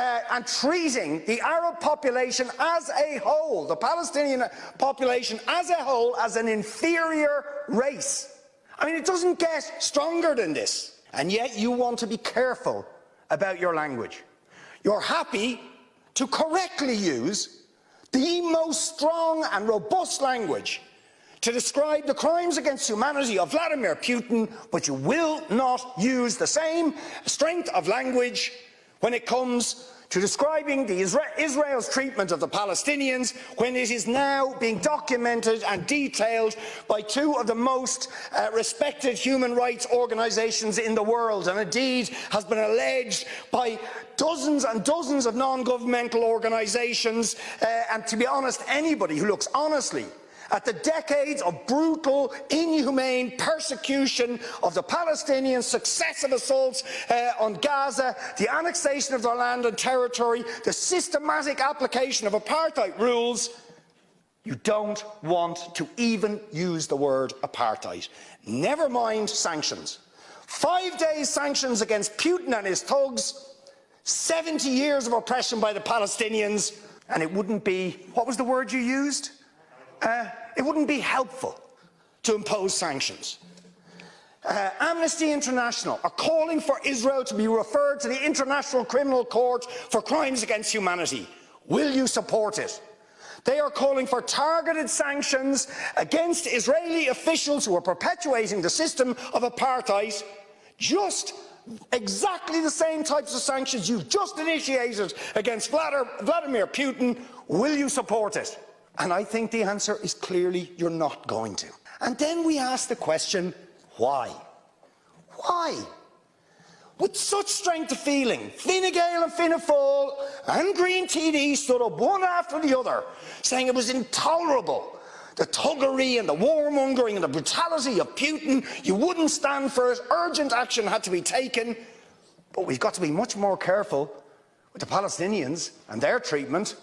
and treating the Arab population as a whole, the Palestinian population as a whole, as an inferior race. I mean, it doesn't get stronger than this. And yet you want to be careful about your language. You're happy to correctly use the most strong and robust language to describe the crimes against humanity of Vladimir Putin, but you will not use the same strength of language when it comes to describing Israel's treatment of the Palestinians, when it is now being documented and detailed by two of the most respected human rights organisations in the world, and indeed has been alleged by dozens and dozens of non-governmental organisations, and to be honest, anybody who looks honestly at the decades of brutal, inhumane persecution of the Palestinians, successive assaults on Gaza, the annexation of their land and territory, the systematic application of apartheid rules, you don't want to even use the word apartheid. Never mind sanctions. 5 days sanctions against Putin and his thugs, 70 years of oppression by the Palestinians, and it wouldn't be, what was the word you used? It wouldn't be helpful to impose sanctions. Amnesty International are calling for Israel to be referred to the International Criminal Court for crimes against humanity. Will you support it? They are calling for targeted sanctions against Israeli officials who are perpetuating the system of apartheid, just exactly the same types of sanctions you've just initiated against Vladimir Putin. Will you support it? And I think the answer is clearly you're not going to. And then we ask the question, why? Why? With such strength of feeling, Fine Gael and Fianna Fáil and Green TD stood up one after the other, saying it was intolerable, the thuggery and the warmongering and the brutality of Putin. You wouldn't stand for it. Urgent action had to be taken. But we've got to be much more careful with the Palestinians and their treatment,